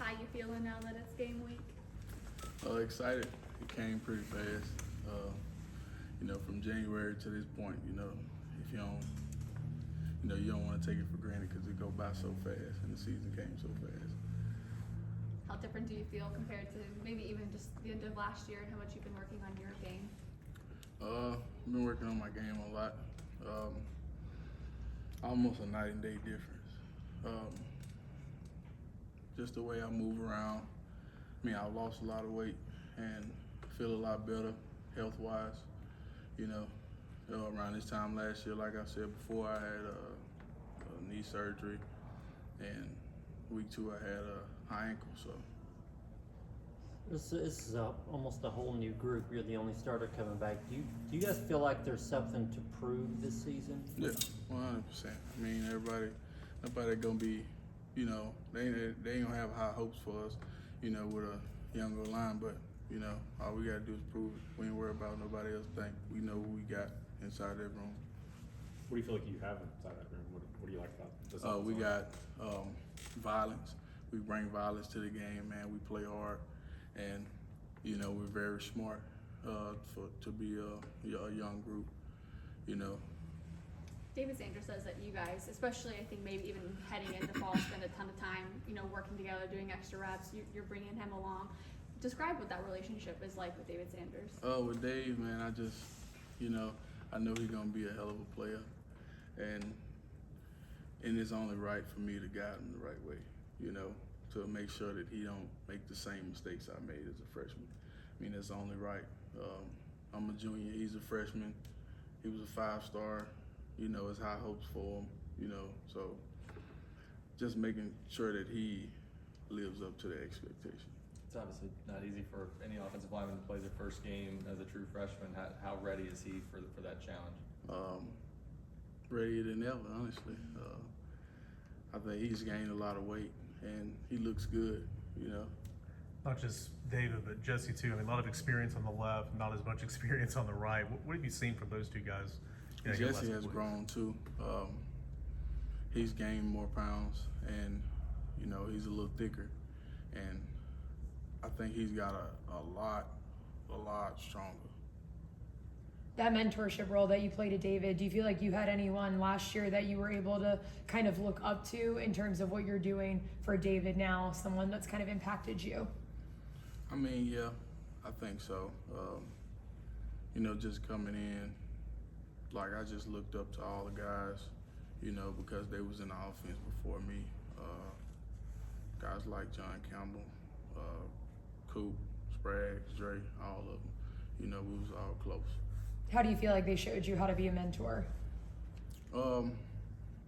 How you feeling now that it's game week? Excited. It came pretty fast. From January to this point, if you don't, you don't want to take it for granted because it go by so fast and the season came so fast. How different do you feel compared to maybe even just the end of last year and how much you've been working on your game? I've been working on my game a lot. Almost a night and day difference. Just the way I move around. I've lost a lot of weight and feel a lot better health-wise. Around this time last year, like I said before, I had a knee surgery, and week 2 I had a high ankle. So This is almost a whole new group. You're the only starter coming back. Do you guys feel like there's something to prove this season? yeah, 100%. Nobody gonna be, they ain't gonna have high hopes for us, with a younger line, but. All we gotta do is prove it. We ain't worry about nobody else think. We know what we got inside that room. What do you feel like you have inside that room? What do you like about this? We got violence. We bring violence to the game, man. We play hard, and we're very smart to be a young group. David Sanders says that you guys, especially I think maybe even heading into fall, spend a ton of time, working together, doing extra reps. You're bringing him along. Describe what that relationship is like with David Sanders. With Dave, man, I just, I know he's gonna be a hell of a player, and it's only right for me to guide him the right way, to make sure that he don't make the same mistakes I made as a freshman. It's only right. I'm a junior, he's a freshman. He was a 5-star, it's high hopes for him, so just making sure that he lives up to the expectation. It's obviously not easy for any offensive lineman to play their first game as a true freshman. How ready is he for that challenge? Readier than ever, honestly. I think he's gained a lot of weight, and he looks good, Not just David, but Jesse too. A lot of experience on the left, not as much experience on the right. What have you seen from those two guys? Jesse has grown too. He's gained more pounds, and he's a little thicker, and I think he's got a lot stronger. That mentorship role that you played to David, do you feel like you had anyone last year that you were able to kind of look up to in terms of what you're doing for David now, someone that's kind of impacted you? Yeah, I think so. Just coming in, like I just looked up to all the guys, because they was in the offense before me. Guys like John Campbell, Coop, Sprague, Dre, all of them. We was all close. How do you feel like they showed you how to be a mentor?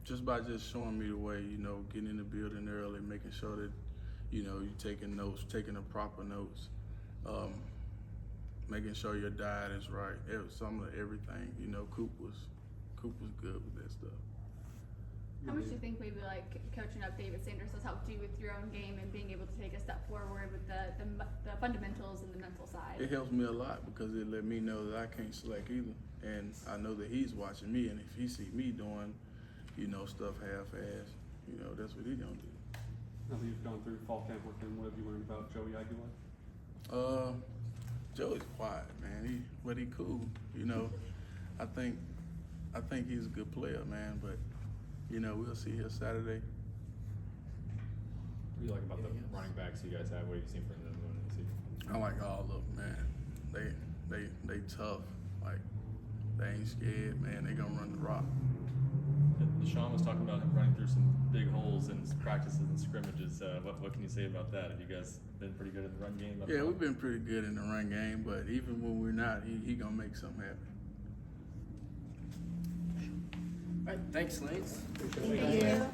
Just by just showing me the way, getting in the building early, making sure that, you're taking notes, taking the proper notes, making sure your diet is right, some of everything. Coop was good with that stuff. How much do you think maybe like coaching up David Sanders has helped you with your own game and being able to take a step forward with the fundamentals and the mental side? It helps me a lot because it let me know that I can't slack either, and I know that he's watching me, and if he see me doing, stuff half-assed, that's what he gonna do. Now that you've gone through fall camp with him, what have you learned about Joey Aguilar? Joey's quiet, man. But he cool. I think he's a good player, man. But we'll see here Saturday. What do you like about the running backs you guys have? What have you seen from them in the season? I like all of them, man. They tough. Like they ain't scared, man. They gonna run the rock. Deshaun was talking about him running through some big holes in practices and scrimmages. What can you say about that? Have you guys been pretty good in the run game? Yeah, we've been pretty good in the run game, but even when we're not, he gonna make something happen. All right, thanks, Lance. Thank you.